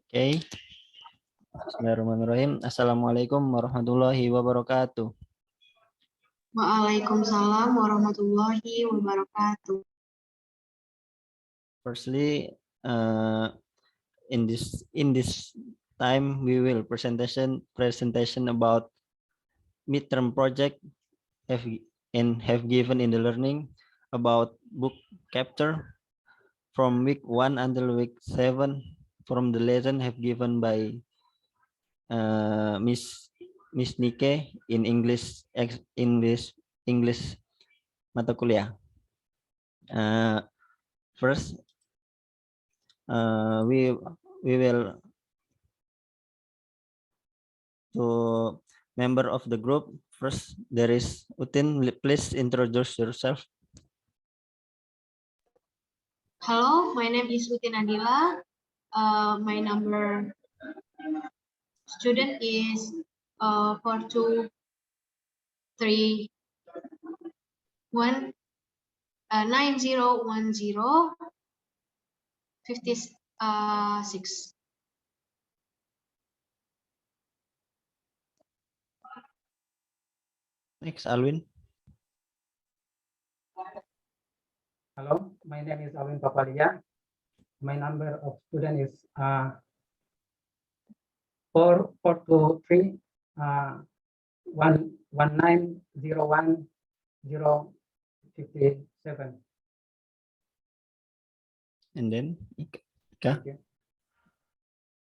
Oke. Bismillahirrahmanirrahim. Assalamualaikum warahmatullahi wabarakatuh. Waalaikumsalam warahmatullahi wabarakatuh. Firstly, in this time we will presentation about midterm project have given in the learning about book chapter from week 1 until week 7 from the lesson have given by Miss Nike in English mata kuliah. First, we will to member of the group. First, there is Utin. Please introduce yourself. Hello, my name is Utin Adila. My number student is 4231 9010 56. Next, Alwin. Hello, my name is Alwin Papalia. My number of student is 4423 11901 057. And then Ika. Thank you.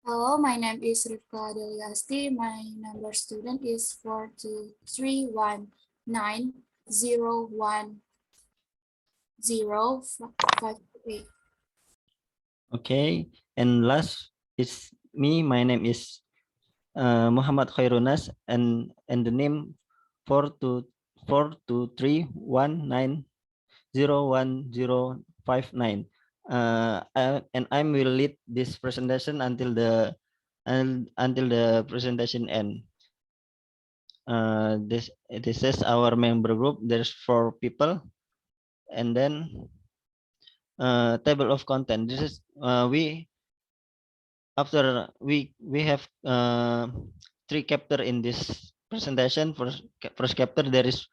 Hello, my name is Rifka Deliasti. My number student is 42319010538. Okay, and last is me. My name is Muhammad Khairunas, and the name 42319011059. And I will lead this presentation until the presentation end. This is our member group. There's 4 people, and then table of content. This is we after we have 3 chapter in this presentation. First chapter there is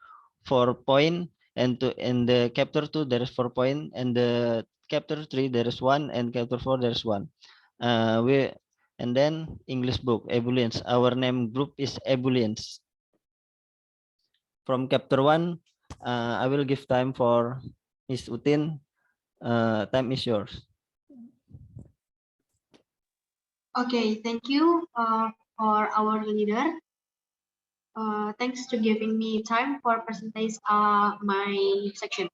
4 point, and in the chapter 2 there is 4 point, and the chapter 3 there is 1, and chapter 4 there is 1. And then English book ebullience. Our name group is ebullience. From chapter 1, I will give time for Miss Utin. Time is yours. Okay, thank you for our leader. Thanks to giving me time for presentation my section.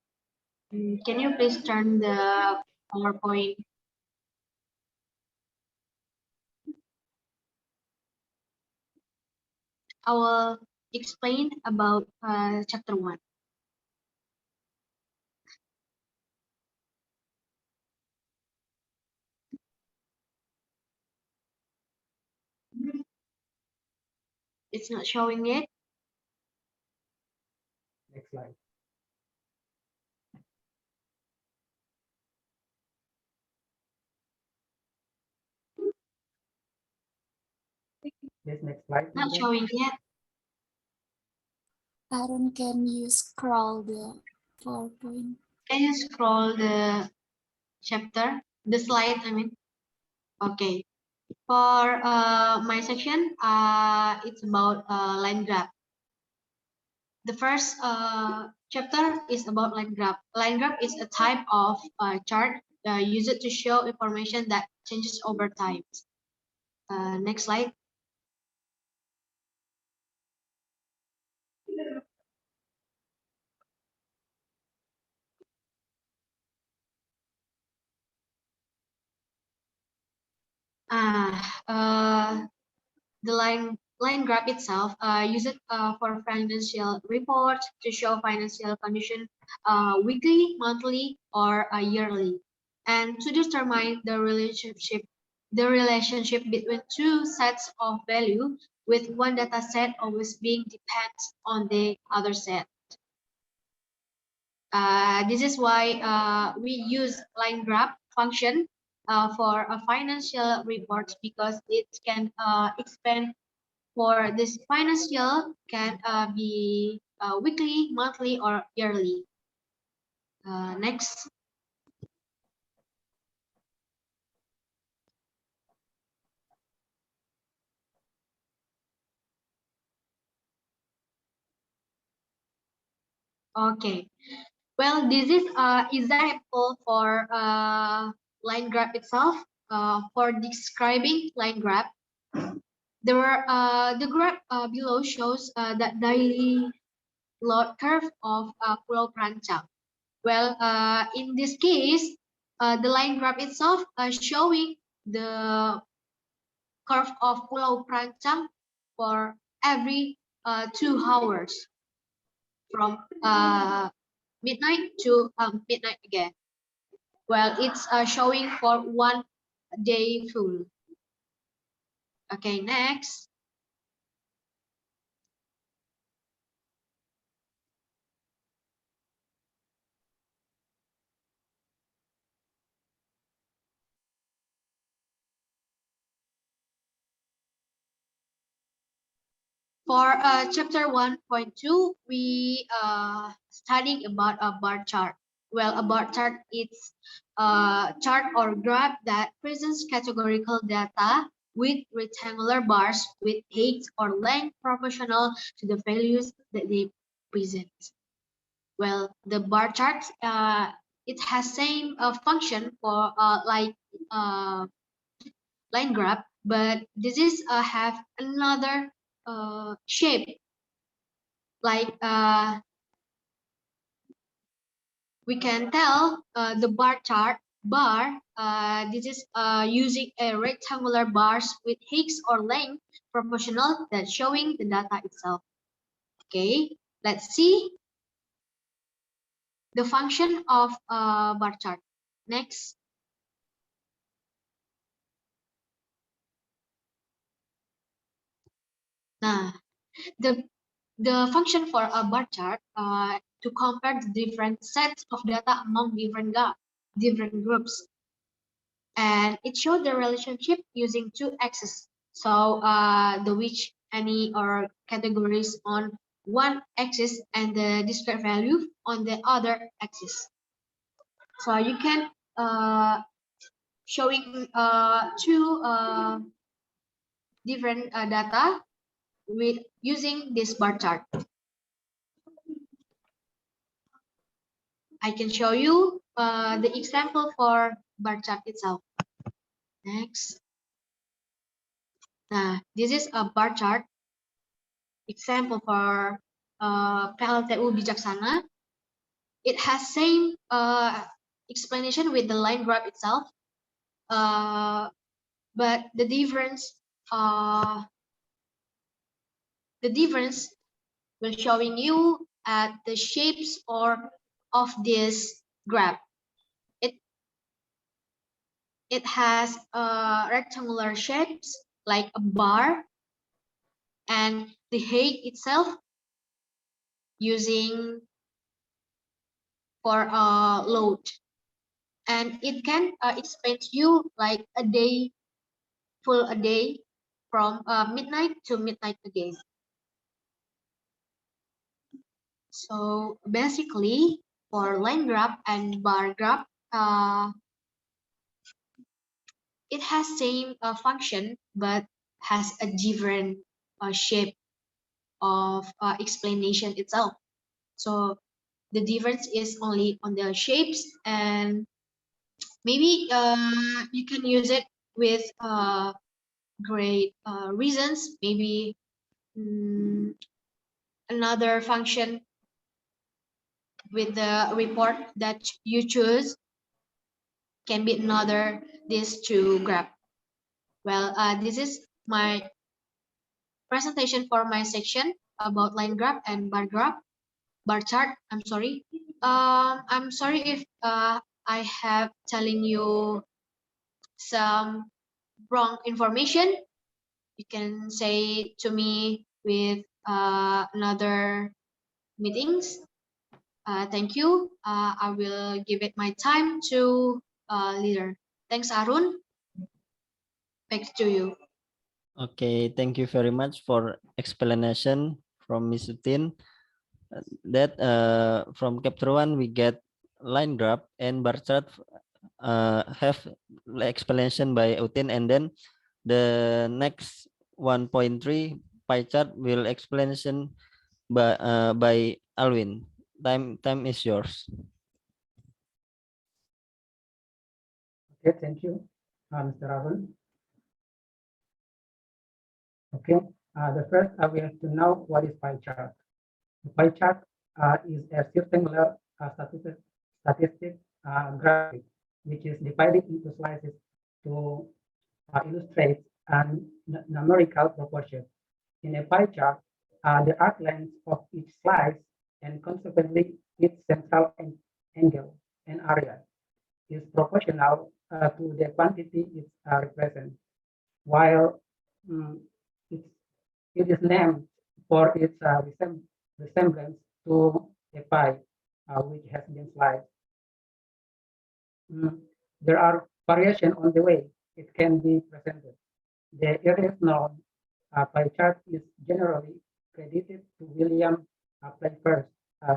Can you please turn the PowerPoint? I will explain about chapter 1. It's not showing yet. Next slide. Yes, next slide. Not showing yet. Aaron, can you scroll the PowerPoint? Can you scroll the chapter, the slide, I mean? Okay. For my section, it's about line graph. The first chapter is about line graph. Line graph is a type of chart used to show information that changes over time. Next slide. The line graph itself used for financial reports to show financial condition weekly, monthly, or yearly, and to determine the relationship between two sets of value, with one data set always being depends on the other set. This is why we use line graph function for a financial reports because it can expand for this financial can be weekly, monthly, or yearly. Next. Okay. Well, this is example for line graph itself. For describing line graph, the graph below shows that daily load curve of Pulau Perancang. Well, in this case, the line graph itself showing the curve of Pulau Perancang for every 2 hours from midnight to midnight again. Well, it's showing for 1 day full. Okay, next. For chapter 1.2, we studying about a bar chart. Well, a bar chart is a chart or graph that presents categorical data with rectangular bars with height or length proportional to the values that they present. Well, the bar chart it has same function for like line graph, but this is have another shape like we can tell the bar chart bar this is using a rectangular bars with heights or length proportional that showing the data itself. Okay, let's see the function of bar chart. Next. Nah, the function for a bar chart to compare the different sets of data among different groups, and it shows the relationship using 2 axes. So the which any or categories on one axis and the discrete value on the other axis. So you can showing 2 different data with using this bar chart. I can show you the example for bar chart itself. Next. Nah, this is a bar chart example for PLTU Bijaksana. It has same explanation with the line graph itself, but the difference will showing you at the shapes or of this graph. It has rectangular shapes like a bar, and the height itself using for a load, and it can explain to you like a day from midnight to midnight again. So basically for line graph and bar graph, it has same function but has a different shape of explanation itself. So the difference is only on the shapes, and maybe you can use it with great reasons. Maybe another function with the report that you choose can be another these 2 graph. Well, this is my presentation for my section about line graph and bar chart. I'm sorry. I'm sorry if I have telling you some wrong information. You can say to me with another meetings. Thank you. I will give it my time to leader. Thanks, Arun. Back to you. Okay, thank you very much for explanation from Ms. Utin. That from chapter 1 we get line graph and bar chart have explanation by Utin, and then the next 1.3 pie chart will explanation by Alwin. Time is yours. Okay, thank you, Mr. Arun. Okay, the first we have to know what is pie chart. The pie chart is a circular statistic graphic, which is divided into slices to illustrate a numerical proportion. In a pie chart, the arc length of each slice and consequently its central angle and area is proportional to the quantity it represents, while it is named for its resemblance to a pie which has been sliced. There are variations on the way it can be presented. The earliest known pie chart is generally credited to William Playfair's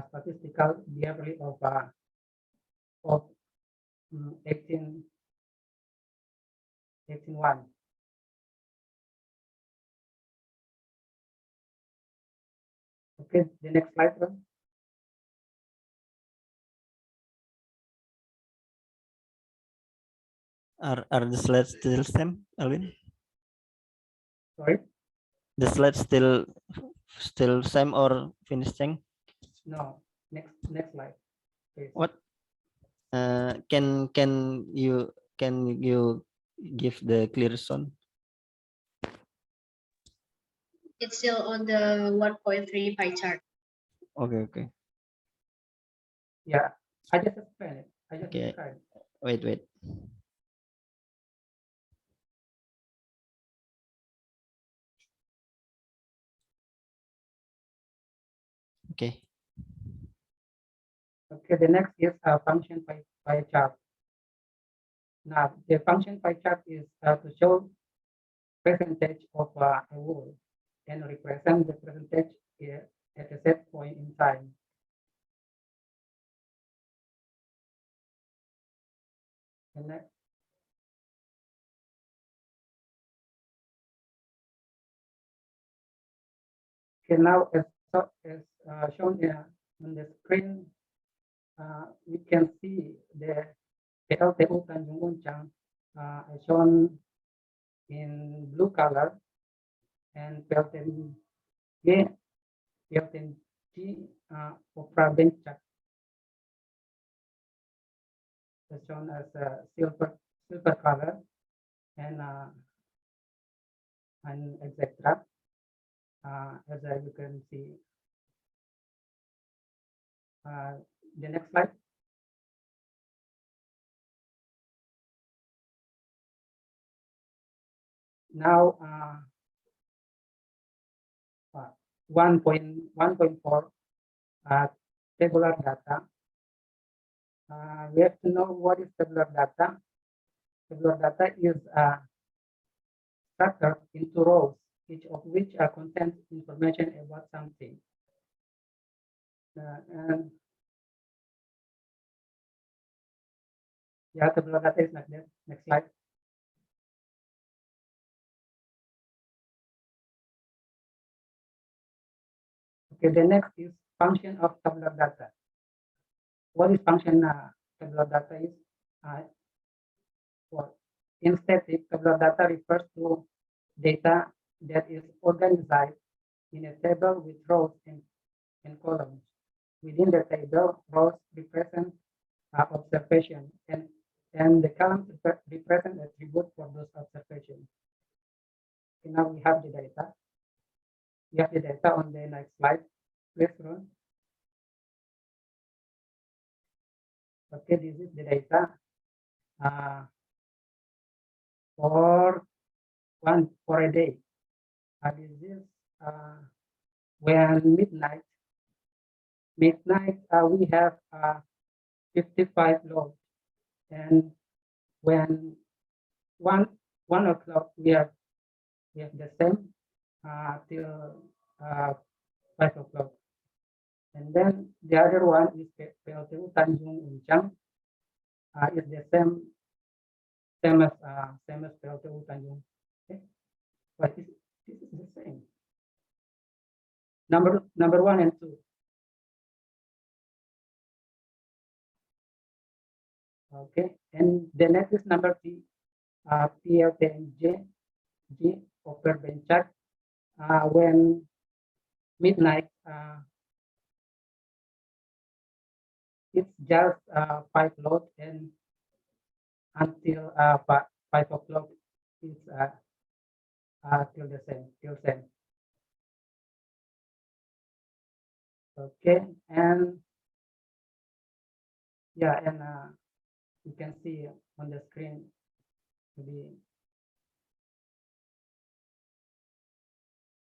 statistical behavior of 1801. Okay, the next slide, please. Are the slides still same, Alwin? Sorry, The slides still same or finishing? no, next slide, please. What? Can you give the clear sound? It's still on the 1.3 pie chart. Okay. Yeah, I just explained it. I just Okay. described it. Wait. Okay. Okay, the next is a function pie chart. Now, the function pie chart is to show percentage of a whole and represent the percentage at a set point in time. The next. Okay, now as shown here on the screen, we can see the PLTU Tanjung Uncang as shown in blue color, and PLTN G, PLTN G Opera Bencak as shown as silver color, and etc. As you can see. The next slide. Now, 1.4 tabular data. We have to know what is tabular data. Tabular data is structured into rows, each of which contains information about something. And yeah, tabular data is like that. Next slide. Okay, the next is function of tabular data. What is function tabular data is? In static, tabular data refers to data that is organized in a table with rows and columns. Within the table, rows represent observation, and the columns represent attributes for those observations. Okay, now we have the data. We have the data on the next slide. Please run. Okay, this is the data for a day. This is when midnight, we have 55 loads, and when 1 o'clock we have the same till 5 o'clock. And then the other one is PLTU Tanjung Uncang. Is the same as PLTU Tanjung. Okay. But this is the same. Number 1 and 2. Okay, and the next is number 3, PLTNJ G Upper Bencak. When midnight, it's just 5 load, and until 5 o'clock it's till same. Okay, and yeah, and you can see on the screen the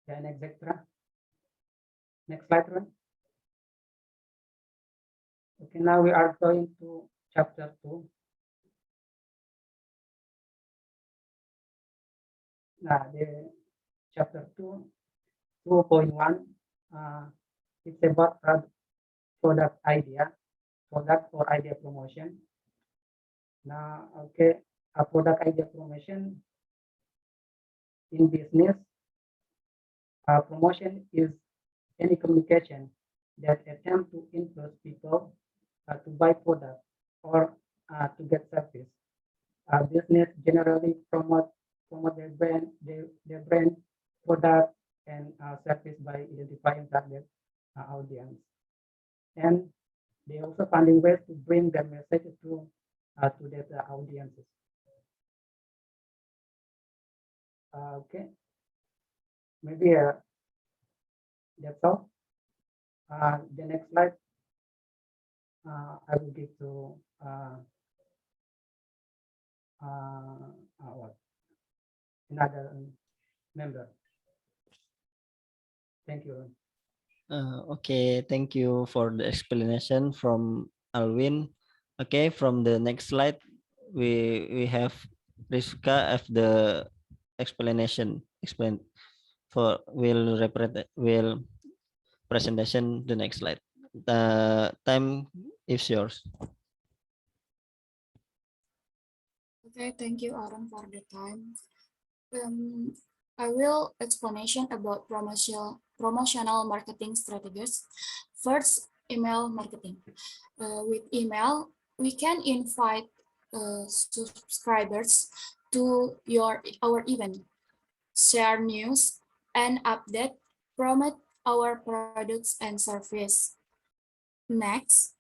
and etc. Next slide, Ron. Okay, now we are going to chapter 2. The chapter 2.1, it's about product or idea promotion. Now, okay, a product idea promotion in business. Promotion is any communication that attempt to influence people to buy product or to get service. Business generally promote their brand, product, and service by identifying target audience, and they also finding ways to bring their message to their audiences. Okay, maybe that's all. The next slide, I will give to another member. Thank you. Okay, thank you for the explanation from Alwin. Okay, from the next slide, we have Rizka of the explanation will presentation the next slide. The time is yours. Okay, thank you, Aaron, for the time. I will explanation about promotional marketing strategies. First, email marketing. With email, we can invite subscribers to our event, share news, and update, promote our products and service. Next,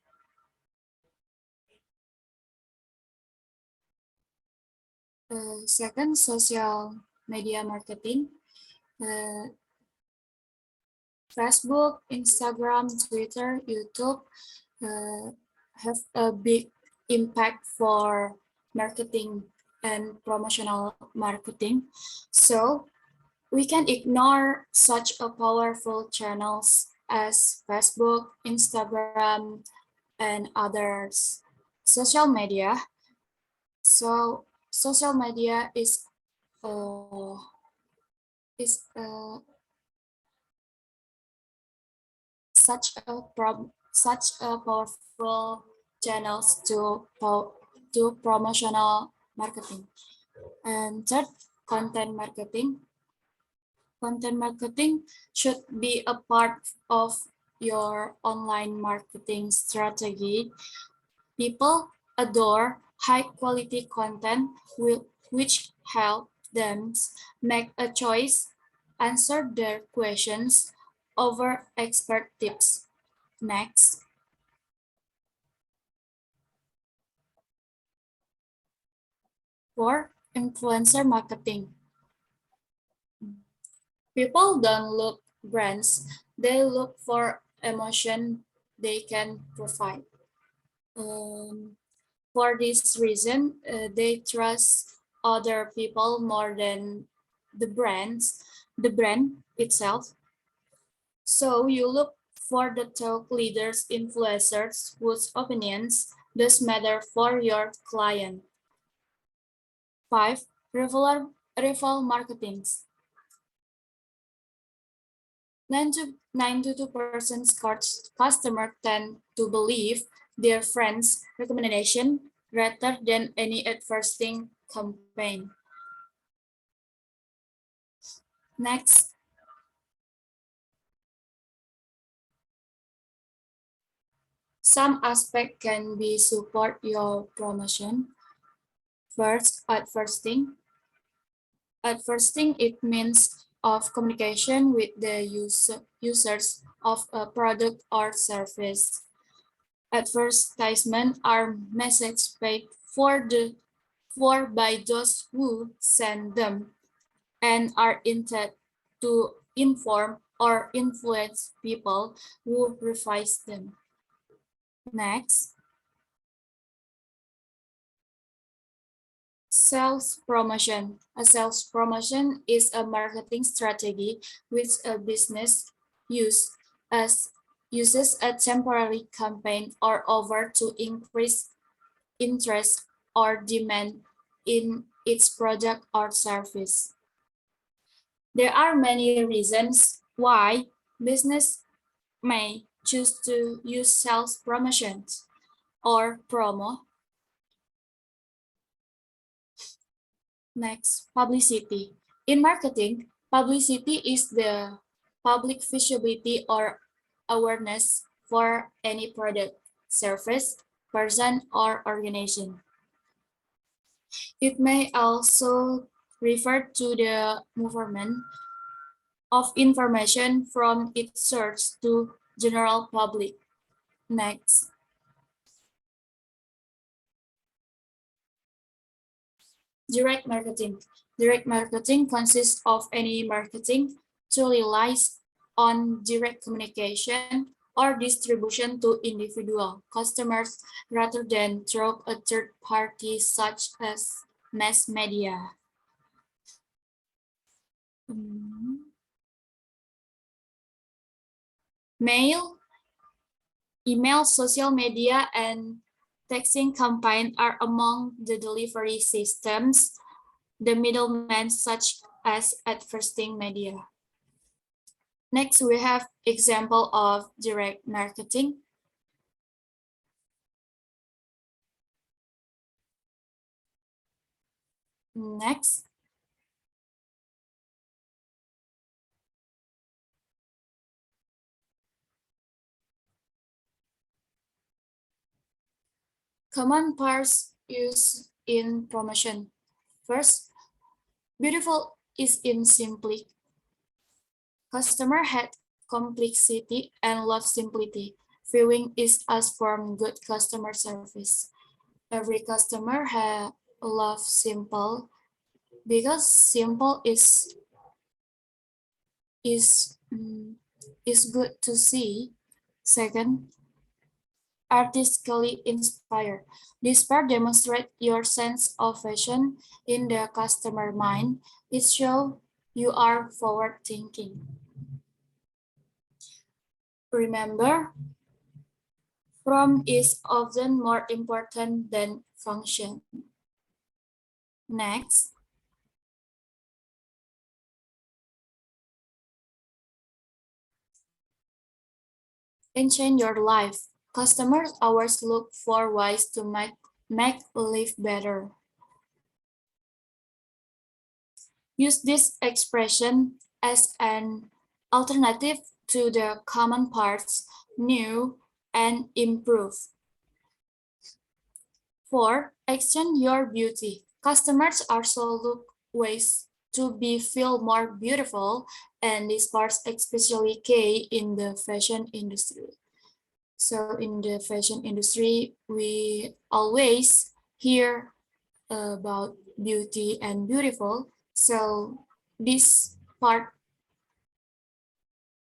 second, social media marketing. Facebook, Instagram, Twitter, YouTube have a big impact for marketing and promotional marketing. So we can ignore such a powerful channels as Facebook, Instagram, and others. Social media. So social media is such a powerful channels to promotional marketing. And third, content marketing. Content marketing should be a part of your online marketing strategy. People adore high quality content which help them make a choice, answer their questions over expert tips. Next. For influencer marketing. People don't look brands, they look for emotion they can provide. For this reason, they trust other people more than the brand itself. So you look for the thought leaders, influencers whose opinions does matter for your client. 5. Referral marketing. 92% customers tend to believe their friends' recommendation rather than any advertising campaign. Next. Some aspect can be support your promotion. First, advertising. Advertising, it means of communication with the users of a product or service. Advertisements are messages paid for by those who send them and are intended to inform or influence people who revise them. Next. Sales promotion. A sales promotion is a marketing strategy which a business uses a temporary campaign or offer to increase interest or demand in its product or service. There are many reasons why business may choose to use sales promotions or promo. Next, publicity. In marketing, publicity is the public visibility or awareness for any product, service, person, or organization. It may also refer to the movement of information from its source to general public. Next. Direct marketing. Direct marketing consists of any marketing to relies on direct communication or distribution to individual customers rather than through a third party such as mass media. Mail, email, social media, and texting campaign are among the delivery systems, the middlemen such as advertising media. Next, we have example of direct marketing. Next. Common parts used in promotion. First, beautiful is in simply. Customer had complexity and love simplicity. Viewing is as from good customer service. Every customer love simple because simple is good to see. Second, artistically inspired. This part demonstrates your sense of fashion in the customer mind. It shows you are forward thinking. Remember, form is often more important than function. Next. Enhance your life. Customers always look for ways to make life better. Use this expression as an alternative to the common parts, new and improve. 4. Extend your beauty. Customers also look ways to feel more beautiful, and this part especially key in the fashion industry. So in the fashion industry, we always hear about beauty and beautiful. So this part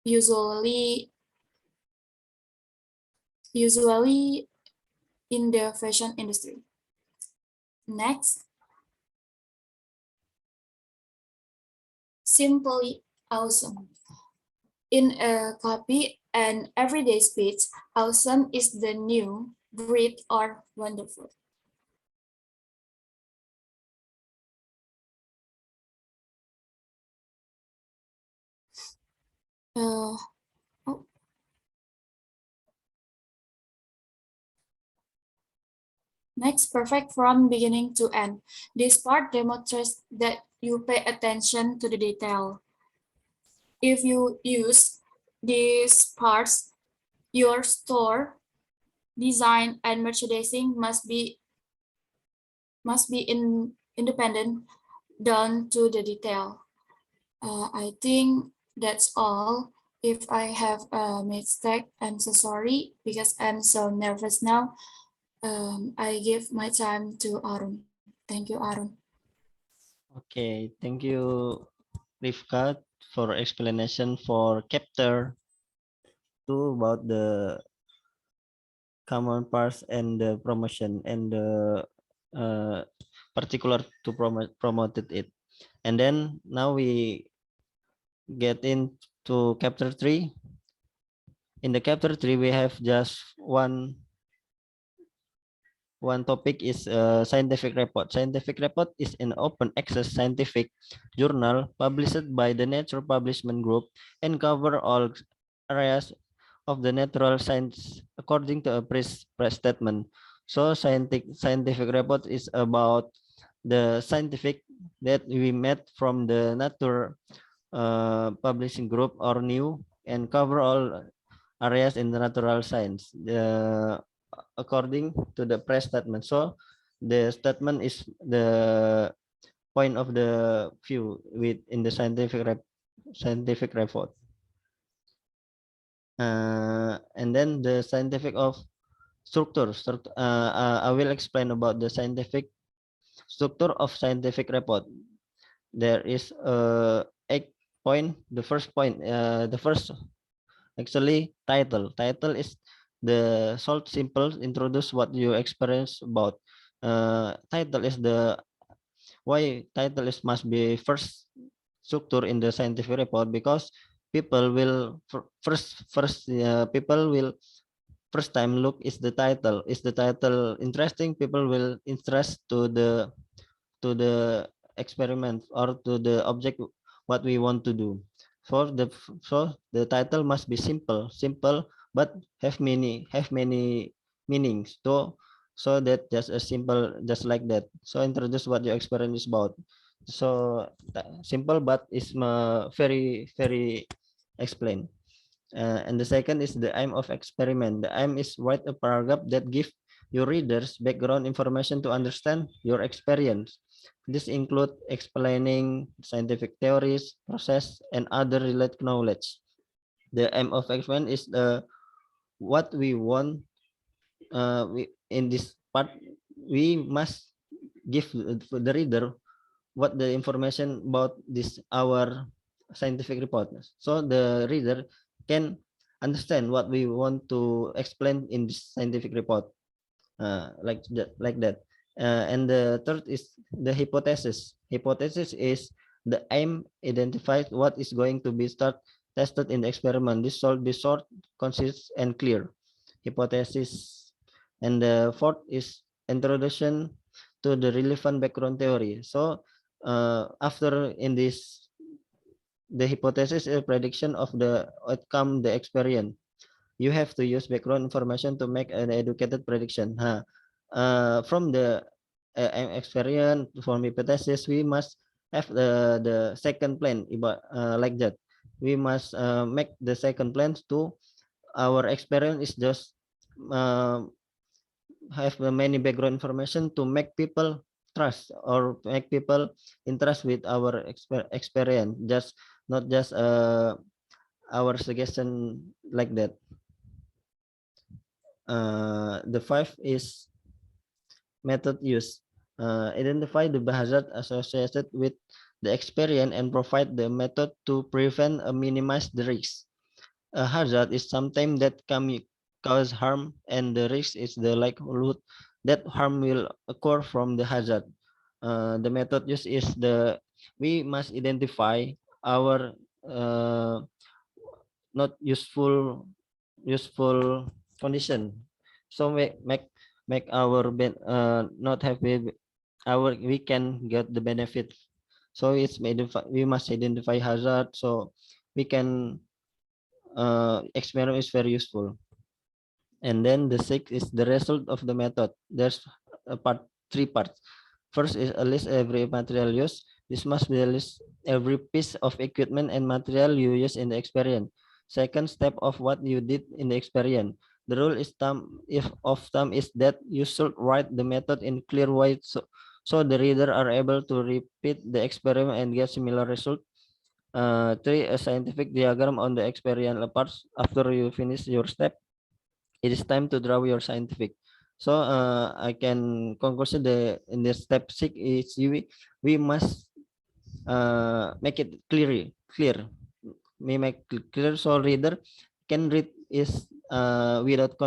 usually in the fashion industry. Next. Simply awesome. In a copy and everyday speech, awesome is the new, great, or wonderful. Uh, oh. Next, perfect from beginning to end. This part demonstrates that you pay attention to the detail. If you use these parts, your store design and merchandising must be independent down to the detail. I think that's all. If I have a mistake, I'm so sorry because I'm so nervous now. I give my time to Arun. Thank you, Arun. Okay, thank you, Rifka, for explanation for chapter 2 about the common parts and the promotion and the uh, particular to promoted it. And then now we get into chapter 3. In the chapter 3, we have just one topic is scientific report. Scientific report is an open access scientific journal published by the Nature Publishment Group and cover all areas of the natural science according to a press statement. So scientific report is about the scientific that we met from the Nature Publishing Group or new and cover all areas in the natural science. According to the press statement. So the statement is the point of the view with in the scientific report. And then the scientific of structure. I will explain about the scientific structure of scientific report. There is 8 point. The first point, the first actually title. Title is the short simple introduce what you experience about. Title is the why title is must be first structure in the scientific report because people will people will first time look is the title interesting, people will interest to the experiment or to the object what we want to do. So the title must be simple but have many meanings. So that just a simple just like that. So introduce what your experience is about. So simple but is very explain. And the second is the aim of experiment. The aim is write a paragraph that give your readers background information to understand your experience. This include explaining scientific theories, process, and other related knowledge. The aim of experiment is what we want. In this part, we must give the reader what the information about this our scientific report, so the reader can understand what we want to explain in this scientific report, like that. And the third is the hypothesis is the aim identifies what is going to be tested in the experiment. This should be short, concise, and clear hypothesis. And the fourth is introduction to the relevant background theory. So after in this, the hypothesis is a prediction of the outcome the experience. You have to use background information to make an educated prediction. From the experience from hypothesis, we must have the second plan about like that. We must make the second plan to our experience is just uh, have many background information to make people trust or make people interest with our experience, just not just our suggestion like that. The five is method use. Identify the hazard associated with the experience and provide the method to prevent or minimize the risk. A hazard is something that can cause harm, and the risk is the likelihood that harm will occur from the hazard. The method used is we must identify our not useful condition. So make our not have our we can get the benefit. So we must identify hazard so we can experiment is very useful. And then the sixth is the result of the method. There's three parts. First is a list every material used. This must be a list every piece of equipment and material you use in the experiment. Second step of what you did in the experiment. The rule is thumb is that you should write the method in clear way so the reader are able to repeat the experiment and get similar result. Three, a scientific diagram on the experiential parts. After you finish your step, it is time to draw your scientific. So I can conclude in the step 6 is we must make it clear. We make clear so reader can read is without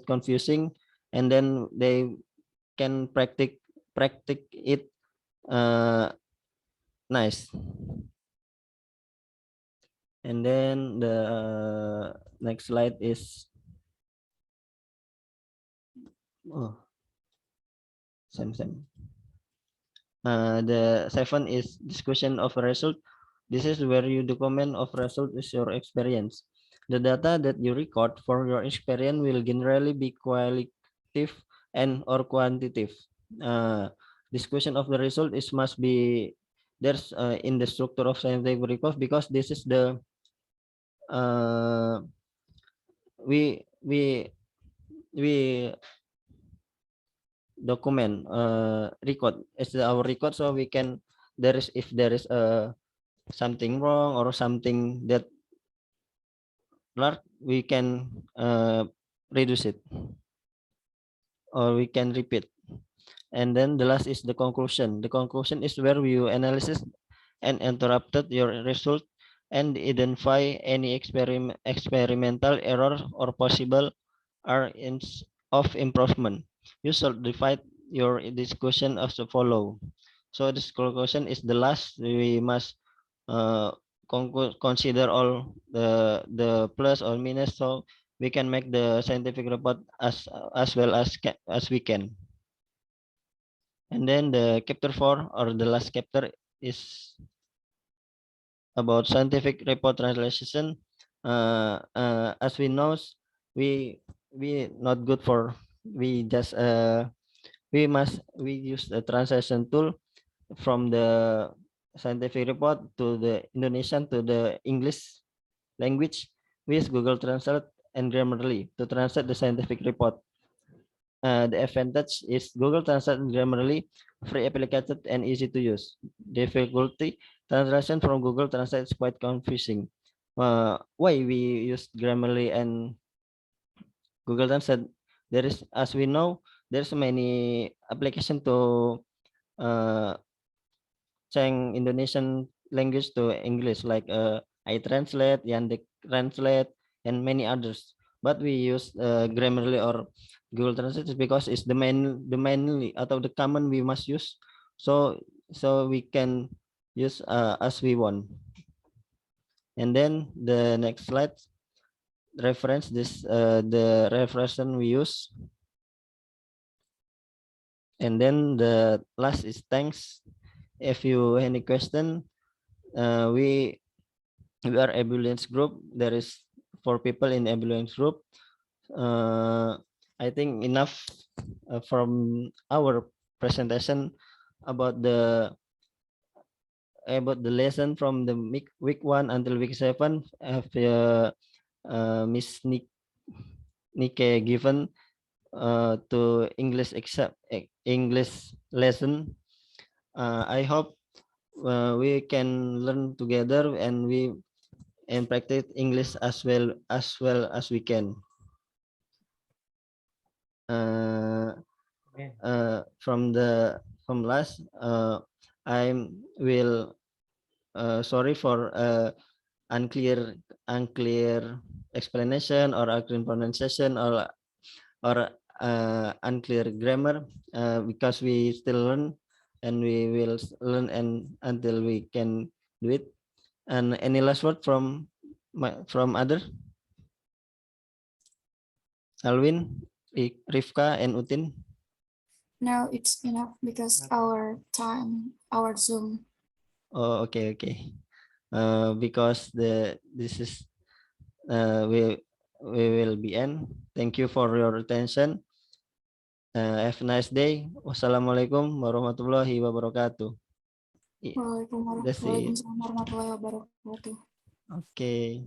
confusing, and then they can practice it nice. And then the next slide is same. The 7 is discussion of result. This is where you document of result is your experience. The data that you record for your experience will generally be qualitative and or quantitative. Discussion of the result is must be there's in the structure of scientific record, because this is the we document record as our record, so we can if there is something wrong or something that large, we can reduce it or we can repeat. And then the last is the conclusion. The conclusion is where you analysis and interrupted your result and identify any experimental error or possible areas of improvement. You should divide your discussion as follow. So this conclusion is the last. We must consider all the plus or minus, so we can make the scientific report as well as we can. And then the chapter 4 or the last chapter is about scientific report translation. As we know, we not good for we just we use the translation tool from the scientific report to the Indonesian to the English language with Google Translate and Grammarly to translate the scientific report. The advantage is Google Translate and Grammarly free applicated and easy to use. Difficulty, translation from Google Translate is quite confusing. Why we use Grammarly and Google Translate? There is, as we know, there's many application to change Indonesian language to English, like iTranslate, Yandex Translate, and many others. But we use Grammarly or Google Translate because it's the mainly atau the common we must use. So we can use as we want. And then the next slide reference this the reference we use. And then the last is thanks. If you any question, we are ambulance group. There is 4 people in ambulance group. I think enough from our presentation about the lesson from the week 1 until week 7. Miss Nike given to English English lesson. I hope we can learn together and we practice English as well as we can. From last, I will sorry for unclear explanation or unclear pronunciation or unclear grammar, because we still learn and we will learn and until we can do it. And any last word from other? Alwin, Rifka, and Utin? No, it's enough because our Zoom. Oh, okay. Because this is we will be end. Thank you for your attention. Have a nice day. Wassalamualaikum warahmatullahi wabarakatuh. That's it. Waalaikumsalam warahmatullahi wabarakatuh. Okay.